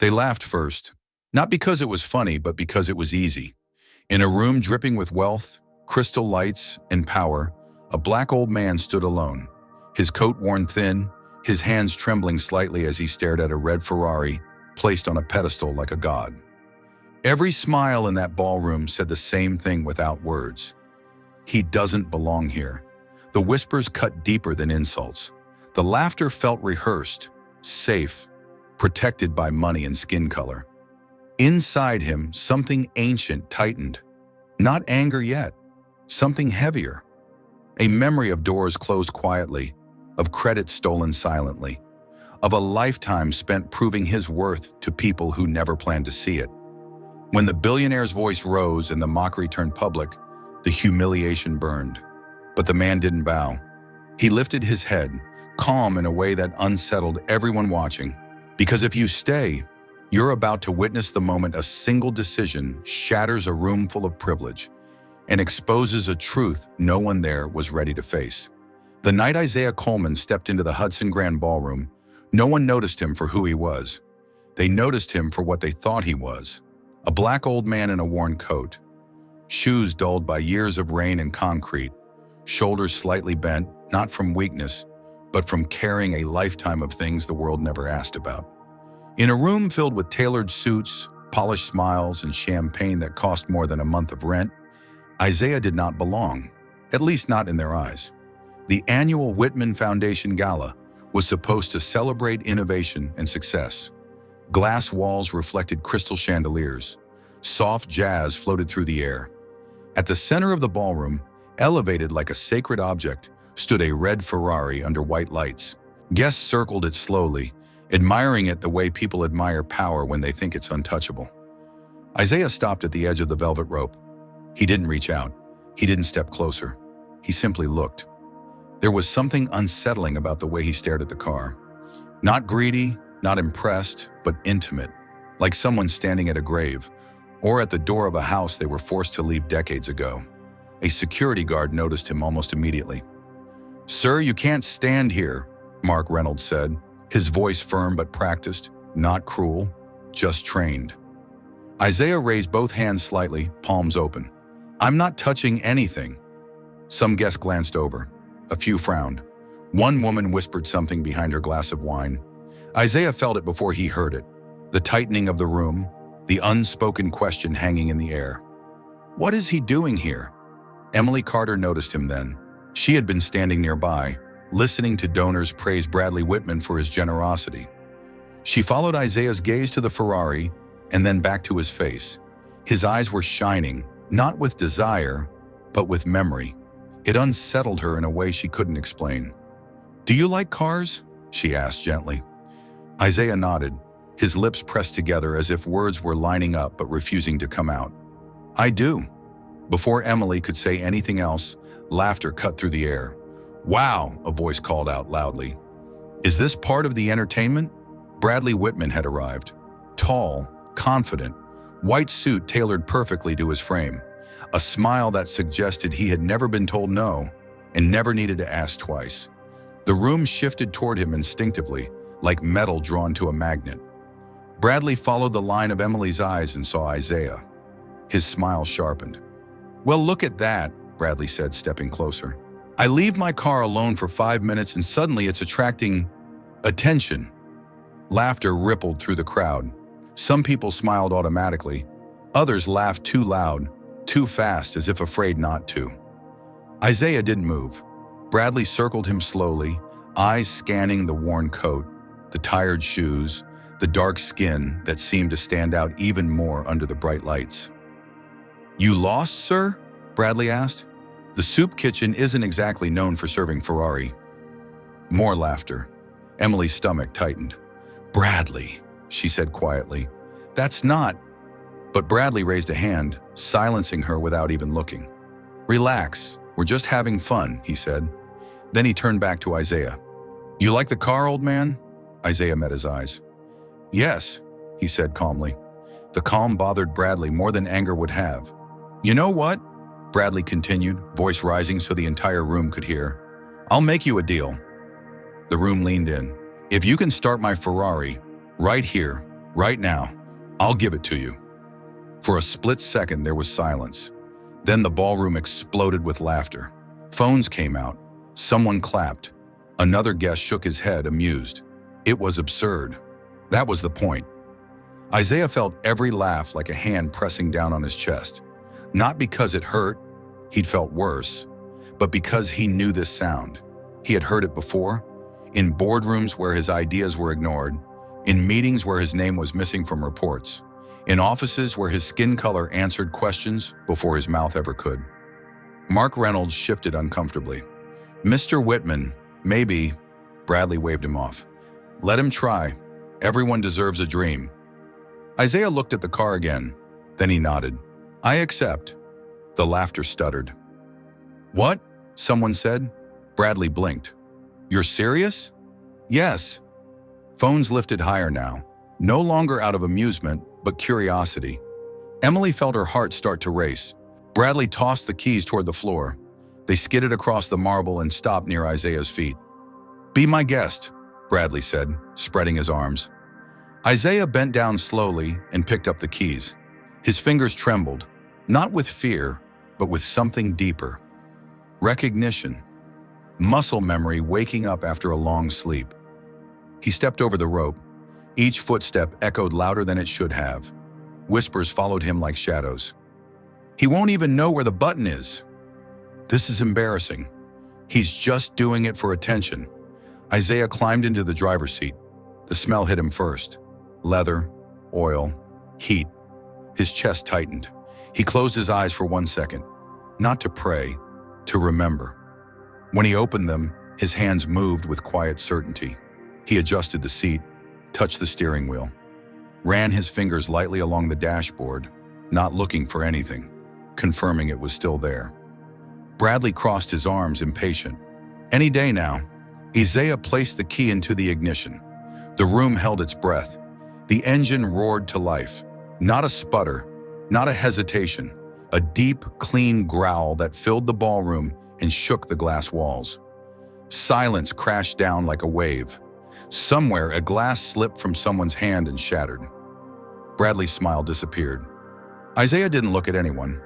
They laughed first, not because it was funny, but because it was easy. In a room dripping with wealth, crystal lights, and power, a black old man stood alone, his coat worn thin, his hands trembling slightly as he stared at a red Ferrari placed on a pedestal like a god. Every smile in that ballroom said the same thing without words. He doesn't belong here. The whispers cut deeper than insults. The laughter felt rehearsed, safe, protected by money and skin color. Inside him, something ancient tightened. Not anger yet, something heavier. A memory of doors closed quietly, of credit stolen silently, of a lifetime spent proving his worth to people who never planned to see it. When the billionaire's voice rose and the mockery turned public, the humiliation burned. But the man didn't bow. He lifted his head, calm in a way that unsettled everyone watching. Because if you stay, you're about to witness the moment a single decision shatters a room full of privilege and exposes a truth no one there was ready to face. The night Isaiah Coleman stepped into the Hudson Grand Ballroom, no one noticed him for who he was. They noticed him for what they thought he was. A black old man in a worn coat, shoes dulled by years of rain and concrete, shoulders slightly bent, not from weakness, but from carrying a lifetime of things the world never asked about. In a room filled with tailored suits, polished smiles, and champagne that cost more than a month of rent, Isaiah did not belong, at least not in their eyes. The annual Whitman Foundation Gala was supposed to celebrate innovation and success. Glass walls reflected crystal chandeliers. Soft jazz floated through the air. At the center of the ballroom, elevated like a sacred object, stood a red Ferrari under white lights. Guests circled it slowly, admiring it the way people admire power when they think it's untouchable. Isaiah stopped at the edge of the velvet rope. He didn't reach out. He didn't step closer. He simply looked. There was something unsettling about the way he stared at the car. Not greedy, not impressed, but intimate, like someone standing at a grave, or at the door of a house they were forced to leave decades ago. A security guard noticed him almost immediately. "Sir, you can't stand here," Mark Reynolds said, his voice firm but practiced, not cruel, just trained. Isaiah raised both hands slightly, palms open. "I'm not touching anything." Some guests glanced over. A few frowned. One woman whispered something behind her glass of wine. Isaiah felt it before he heard it. The tightening of the room, the unspoken question hanging in the air. What is he doing here? Emily Carter noticed him then. She had been standing nearby, listening to donors praise Bradley Whitman for his generosity. She followed Isaiah's gaze to the Ferrari and then back to his face. His eyes were shining, not with desire, but with memory. It unsettled her in a way she couldn't explain. "Do you like cars?" she asked gently. Isaiah nodded, his lips pressed together as if words were lining up but refusing to come out. "I do." Before Emily could say anything else, laughter cut through the air. "Wow," a voice called out loudly. "Is this part of the entertainment?" Bradley Whitman had arrived. Tall, confident, white suit tailored perfectly to his frame. A smile that suggested he had never been told no and never needed to ask twice. The room shifted toward him instinctively, like metal drawn to a magnet. Bradley followed the line of Emily's eyes and saw Isaiah. His smile sharpened. "Well, look at that," Bradley said, stepping closer. "I leave my car alone for 5 minutes and suddenly it's attracting attention." Laughter rippled through the crowd. Some people smiled automatically. Others laughed too loud, too fast, as if afraid not to. Isaiah didn't move. Bradley circled him slowly, eyes scanning the worn coat, the tired shoes, the dark skin that seemed to stand out even more under the bright lights. "You lost, sir?" Bradley asked. "The soup kitchen isn't exactly known for serving Ferrari." More laughter. Emily's stomach tightened. "Bradley," she said quietly. "That's not..." But Bradley raised a hand, silencing her without even looking. "Relax, we're just having fun," he said. Then he turned back to Isaiah. "You like the car, old man?" Isaiah met his eyes. "Yes," he said calmly. The calm bothered Bradley more than anger would have. "You know what?" Bradley continued, voice rising so the entire room could hear. "I'll make you a deal." The room leaned in. "If you can start my Ferrari, right here, Right now, I'll give it to you. For a split second, there was silence. Then the ballroom exploded with laughter. Phones came out. Someone clapped. Another guest shook his head, amused. It was absurd. That was the point. Isaiah felt every laugh like a hand pressing down on his chest. Not because it hurt, he'd felt worse, but because he knew this sound. He had heard it before, in boardrooms where his ideas were ignored, in meetings where his name was missing from reports, in offices where his skin color answered questions before his mouth ever could. Mark Reynolds shifted uncomfortably. "Mr. Whitman, maybe," Bradley waved him off. "Let him try. Everyone deserves a dream." Isaiah looked at the car again. Then he nodded. "I accept." The laughter stuttered. "What?" someone said. Bradley blinked. "You're serious?" "Yes." Phones lifted higher now, no longer out of amusement, but curiosity. Emily felt her heart start to race. Bradley tossed the keys toward the floor. They skidded across the marble and stopped near Isaiah's feet. "Be my guest," Bradley said, spreading his arms. Isaiah bent down slowly and picked up the keys. His fingers trembled, not with fear, but with something deeper. Recognition. Muscle memory waking up after a long sleep. He stepped over the rope. Each footstep echoed louder than it should have. Whispers followed him like shadows. "He won't even know where the button is." "This is embarrassing." "He's just doing it for attention." Isaiah climbed into the driver's seat. The smell hit him first. Leather, oil, heat. His chest tightened. He closed his eyes for 1 second. Not to pray, to remember. When he opened them, his hands moved with quiet certainty. He adjusted the seat, touched the steering wheel, ran his fingers lightly along the dashboard, not looking for anything, confirming it was still there. Bradley crossed his arms, impatient. Any day now. Isaiah placed the key into the ignition. The room held its breath. The engine roared to life. Not a sputter, not a hesitation, a deep, clean growl that filled the ballroom and shook the glass walls. Silence crashed down like a wave. Somewhere, a glass slipped from someone's hand and shattered. Bradley's smile disappeared. Isaiah didn't look at anyone.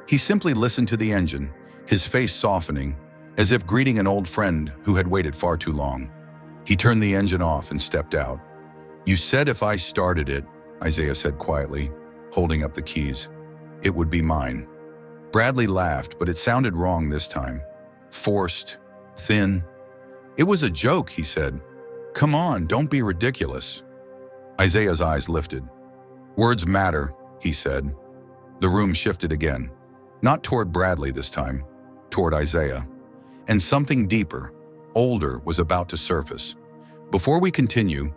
He simply listened to the engine, his face softening, as if greeting an old friend who had waited far too long. He turned the engine off and stepped out. "You said if I started it," Isaiah said quietly, holding up the keys, "it would be mine." Bradley laughed, but it sounded wrong this time. Forced, thin. "It was a joke," he said. "Come on, don't be ridiculous." Isaiah's eyes lifted. "Words matter," he said. The room shifted again. Not toward Bradley this time, toward Isaiah. And something deeper, older, was about to surface. Before we continue,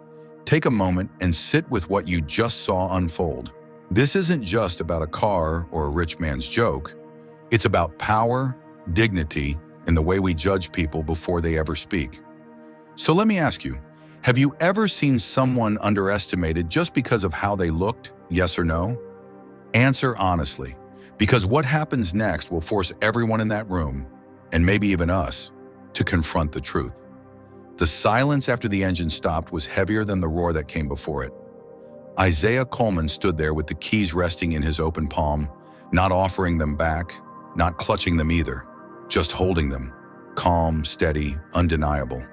take a moment and sit with what you just saw unfold. This isn't just about a car or a rich man's joke. It's about power, dignity, and the way we judge people before they ever speak. So let me ask you, have you ever seen someone underestimated just because of how they looked, yes or no? Answer honestly, because what happens next will force everyone in that room, and maybe even us, to confront the truth. The silence after the engine stopped was heavier than the roar that came before it. Isaiah Coleman stood there with the keys resting in his open palm, not offering them back, not clutching them either, just holding them, calm, steady, undeniable.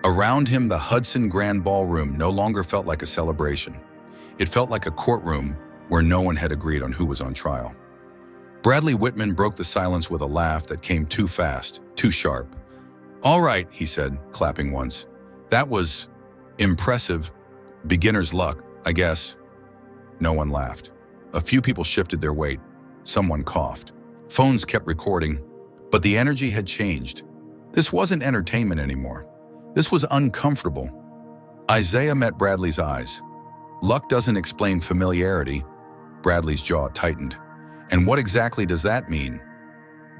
Around him, the Hudson Grand Ballroom no longer felt like a celebration. It felt like a courtroom where no one had agreed on who was on trial. Bradley Whitman broke the silence with a laugh that came too fast, too sharp. "All right," he said, clapping once. "That was impressive. Beginner's luck, I guess." No one laughed. A few people shifted their weight. Someone coughed. Phones kept recording, but the energy had changed. This wasn't entertainment anymore. This was uncomfortable. Isaiah met Bradley's eyes. Luck doesn't explain familiarity. Bradley's jaw tightened. And what exactly does that mean?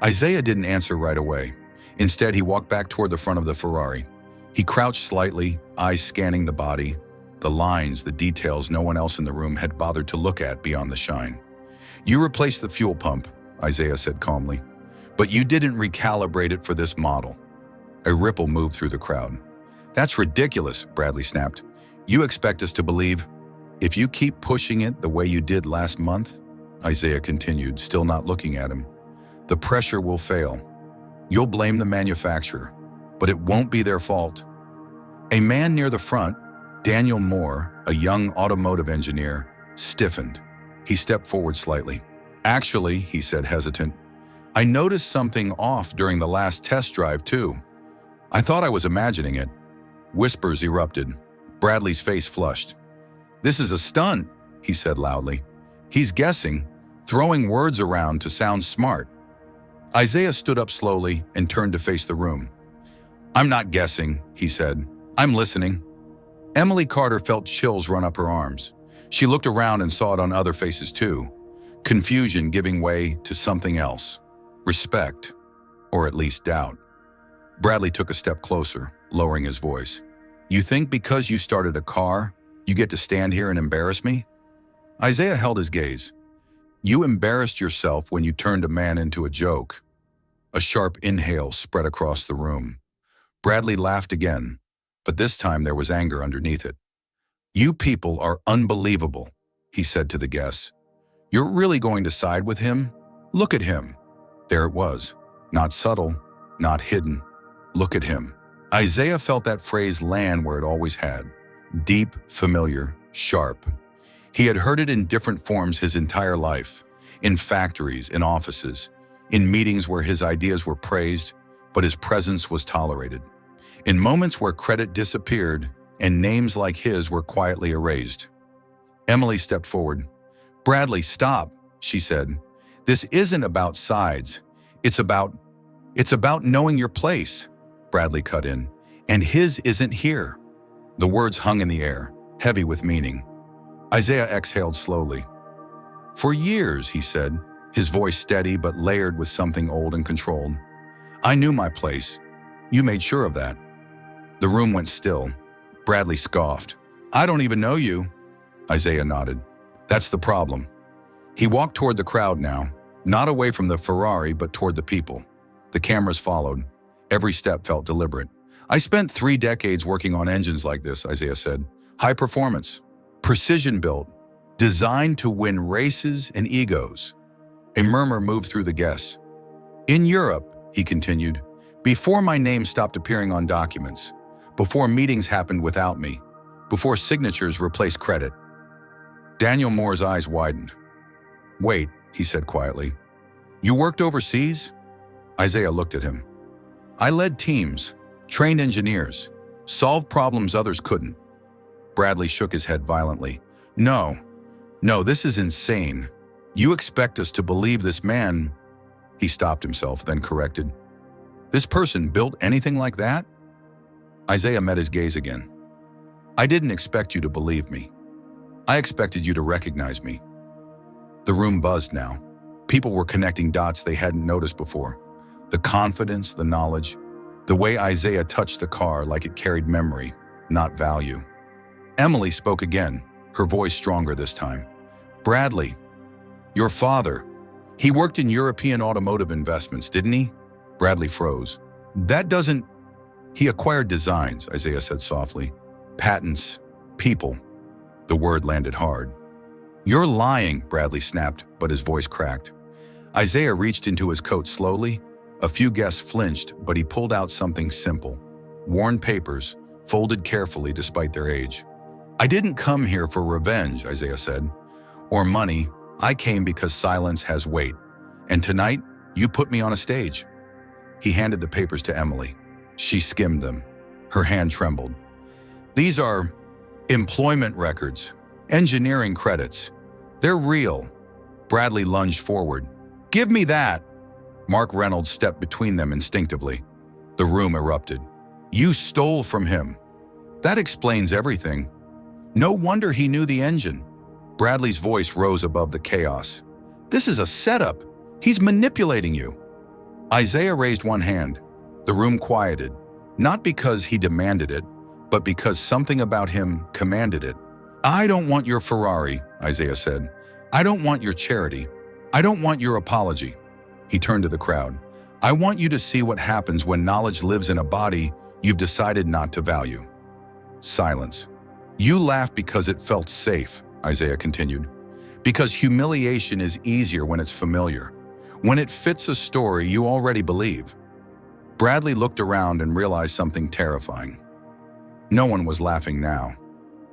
Isaiah didn't answer right away. Instead, he walked back toward the front of the Ferrari. He crouched slightly, eyes scanning the body, the lines, the details no one else in the room had bothered to look at beyond the shine. "You replaced the fuel pump," Isaiah said calmly, "but you didn't recalibrate it for this model." A ripple moved through the crowd. "That's ridiculous," Bradley snapped. "You expect us to believe?" If you keep pushing it the way you did last month, Isaiah continued, still not looking at him, the pressure will fail. You'll blame the manufacturer, but it won't be their fault. A man near the front, Daniel Moore, a young automotive engineer, stiffened. He stepped forward slightly. Actually, he said, hesitant, I noticed something off during the last test drive too. I thought I was imagining it. Whispers erupted. Bradley's face flushed. This is a stunt, he said loudly. He's guessing, throwing words around to sound smart. Isaiah stood up slowly and turned to face the room. I'm not guessing, he said. I'm listening. Emily Carter felt chills run up her arms. She looked around and saw it on other faces too. Confusion giving way to something else. Respect, or at least doubt. Bradley took a step closer, lowering his voice. You think because you started a car, you get to stand here and embarrass me? Isaiah held his gaze. You embarrassed yourself when you turned a man into a joke. A sharp inhale spread across the room. Bradley laughed again, but this time there was anger underneath it. You people are unbelievable, he said to the guests. You're really going to side with him? Look at him. There it was. Not subtle, not hidden. Look at him. Isaiah felt that phrase land where it always had. Deep, familiar, sharp. He had heard it in different forms his entire life. In factories, in offices, in meetings where his ideas were praised, but his presence was tolerated. In moments where credit disappeared and names like his were quietly erased. Emily stepped forward. Bradley, stop, she said. This isn't about sides. It's about knowing your place, Bradley cut in. And his isn't here. The words hung in the air, heavy with meaning. Isaiah exhaled slowly. For years, he said, his voice steady but layered with something old and controlled. I knew my place. You made sure of that. The room went still. Bradley scoffed. I don't even know you. Isaiah nodded. That's the problem. He walked toward the crowd now, not away from the Ferrari, but toward the people. The cameras followed. Every step felt deliberate. I spent 3 decades working on engines like this, Isaiah said. High performance, precision built, designed to win races and egos. A murmur moved through the guests. In Europe, he continued, before my name stopped appearing on documents, before meetings happened without me, before signatures replaced credit. Daniel Moore's eyes widened. Wait, he said quietly. You worked overseas? Isaiah looked at him. I led teams, trained engineers, solved problems others couldn't. Bradley shook his head violently. No, this is insane. You expect us to believe this man... He stopped himself, then corrected. This person built anything like that? Isaiah met his gaze again. I didn't expect you to believe me. I expected you to recognize me. The room buzzed now. People were connecting dots they hadn't noticed before. The confidence, the knowledge, the way Isaiah touched the car like it carried memory, not value. Emily spoke again, her voice stronger this time. Bradley, your father, he worked in European automotive investments, didn't he? Bradley froze. That doesn't... He acquired designs, Isaiah said softly. Patents, people. The word landed hard. You're lying, Bradley snapped, but his voice cracked. Isaiah reached into his coat slowly. A few guests flinched, but he pulled out something simple. Worn papers, folded carefully despite their age. I didn't come here for revenge, Isaiah said. Or money. I came because silence has weight. And tonight, you put me on a stage. He handed the papers to Emily. She skimmed them. Her hand trembled. These are employment records, engineering credits. They're real. Bradley lunged forward. Give me that. Mark Reynolds stepped between them instinctively. The room erupted. You stole from him. That explains everything. No wonder he knew the engine. Bradley's voice rose above the chaos. This is a setup. He's manipulating you. Isaiah raised one hand. The room quieted, not because he demanded it, but because something about him commanded it. I don't want your Ferrari, Isaiah said. I don't want your charity. I don't want your apology. He turned to the crowd. I want you to see what happens when knowledge lives in a body you've decided not to value. Silence. You laughed because it felt safe, Isaiah continued. Because humiliation is easier when it's familiar. When it fits a story you already believe. Bradley looked around and realized something terrifying. No one was laughing now.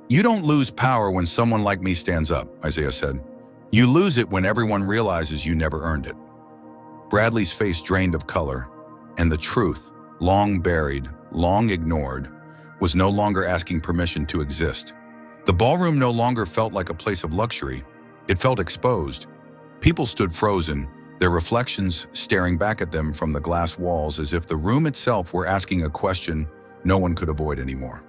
You don't lose power when someone like me stands up, Isaiah said. You lose it when everyone realizes you never earned it. Bradley's face drained of color, and the truth, long buried, long ignored, was no longer asking permission to exist. The ballroom no longer felt like a place of luxury. It felt exposed. People stood frozen, their reflections staring back at them from the glass walls as if the room itself were asking a question no one could avoid anymore.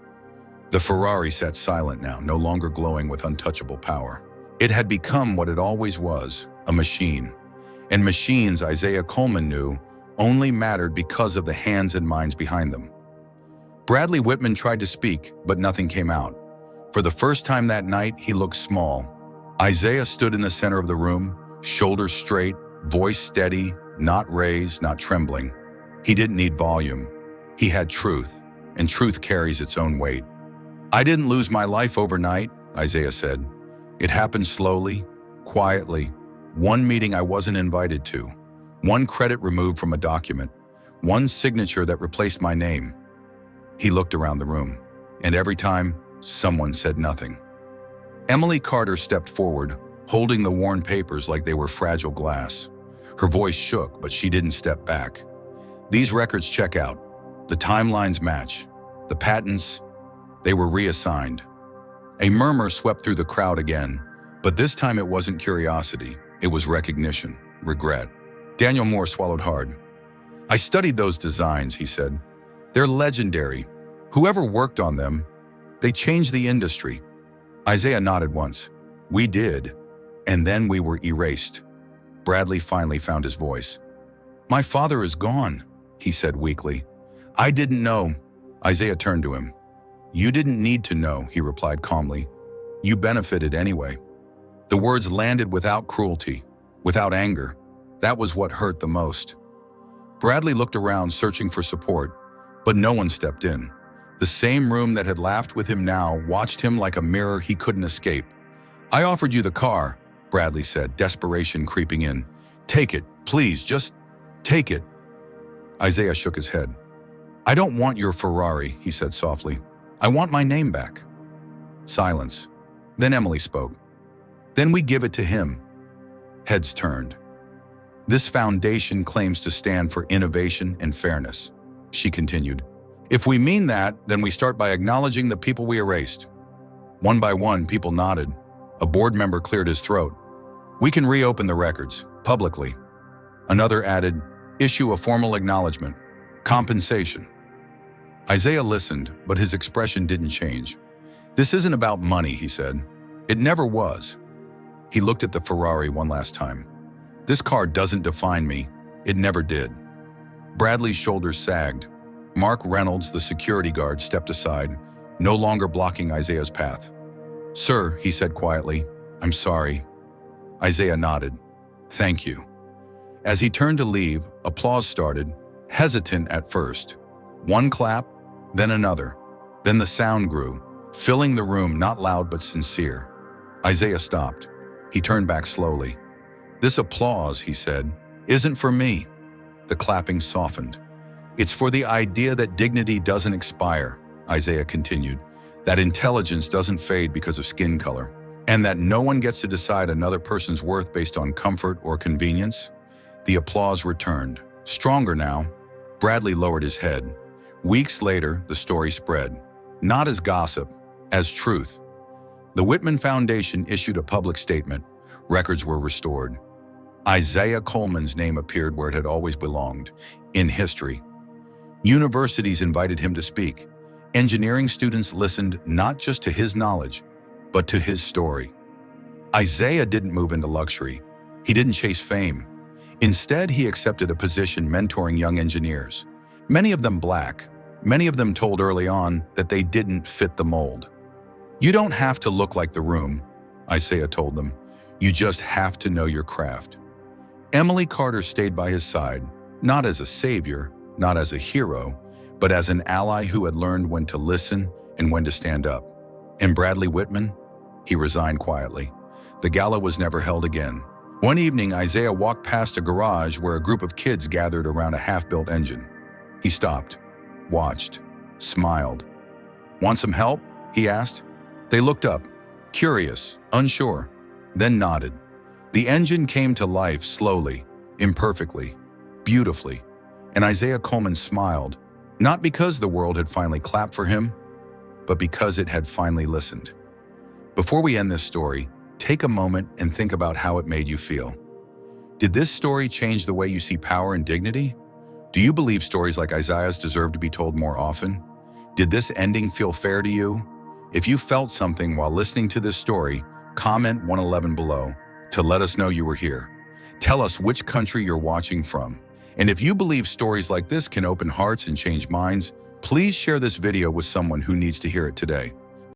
The Ferrari sat silent now, no longer glowing with untouchable power. It had become what it always was, a machine. And machines, Isaiah Coleman knew, only mattered because of the hands and minds behind them. Bradley Whitman tried to speak, but nothing came out. For the first time that night, he looked small. Isaiah stood in the center of the room, shoulders straight, voice steady, not raised, not trembling. He didn't need volume. He had truth, and truth carries its own weight. I didn't lose my life overnight, Isaiah said. It happened slowly, quietly. One meeting I wasn't invited to. One credit removed from a document. One signature that replaced my name. He looked around the room, and every time, someone said nothing. Emily Carter stepped forward, holding the worn papers like they were fragile glass. Her voice shook, but she didn't step back. These records check out. The timelines match. The patents, they were reassigned. A murmur swept through the crowd again, but this time it wasn't curiosity. It was recognition, regret. Daniel Moore swallowed hard. I studied those designs, he said. They're legendary. Whoever worked on them, they changed the industry. Isaiah nodded once. We did, and then we were erased. Bradley finally found his voice. My father is gone, he said weakly. I didn't know. Isaiah turned to him. You didn't need to know, he replied calmly. You benefited anyway. The words landed without cruelty, without anger. That was what hurt the most. Bradley looked around searching for support, but no one stepped in. The same room that had laughed with him now watched him like a mirror he couldn't escape. I offered you the car, Bradley said, desperation creeping in. Take it, please, just take it. Isaiah shook his head. I don't want your Ferrari, he said softly. I want my name back. Silence. Then Emily spoke. Then we give it to him. Heads turned. This foundation claims to stand for innovation and fairness, she continued. If we mean that, then we start by acknowledging the people we erased. One by one, people nodded. A board member cleared his throat. We can reopen the records, publicly. Another added, issue a formal acknowledgement. Compensation. Isaiah listened, but his expression didn't change. This isn't about money, he said. It never was. He looked at the Ferrari one last time. This car doesn't define me. It never did. Bradley's shoulders sagged. Mark Reynolds, the security guard, stepped aside, no longer blocking Isaiah's path. Sir, he said quietly, I'm sorry. Isaiah nodded. Thank you. As he turned to leave, applause started, hesitant at first. One clap, then another. Then the sound grew, filling the room, not loud but sincere. Isaiah stopped. He turned back slowly. This applause, he said, isn't for me. The clapping softened. It's for the idea that dignity doesn't expire, Isaiah continued, that intelligence doesn't fade because of skin color, and that no one gets to decide another person's worth based on comfort or convenience. The applause returned. Stronger now. Bradley lowered his head. Weeks later, the story spread, not as gossip, as truth. The Whitman Foundation issued a public statement. Records were restored. Isaiah Coleman's name appeared where it had always belonged, in history. Universities invited him to speak. Engineering students listened not just to his knowledge, but to his story. Isaiah didn't move into luxury. He didn't chase fame. Instead, he accepted a position mentoring young engineers, many of them black, many of them told early on that they didn't fit the mold. You don't have to look like the room, Isaiah told them. You just have to know your craft. Emily Carter stayed by his side, not as a savior, not as a hero, but as an ally who had learned when to listen and when to stand up. And Bradley Whitman? He resigned quietly. The gala was never held again. One evening, Isaiah walked past a garage where a group of kids gathered around a half-built engine. He stopped, watched, smiled. "Want some help?" he asked. They looked up, curious, unsure, then nodded. The engine came to life slowly, imperfectly, beautifully, and Isaiah Coleman smiled, not because the world had finally clapped for him, but because it had finally listened. Before we end this story, take a moment and think about how it made you feel. Did this story change the way you see power and dignity? Do you believe stories like Isaiah's deserve to be told more often? Did this ending feel fair to you? If you felt something while listening to this story, comment 111 below to let us know you were here. Tell us which country you're watching from. And if you believe stories like this can open hearts and change minds, please share this video with someone who needs to hear it today.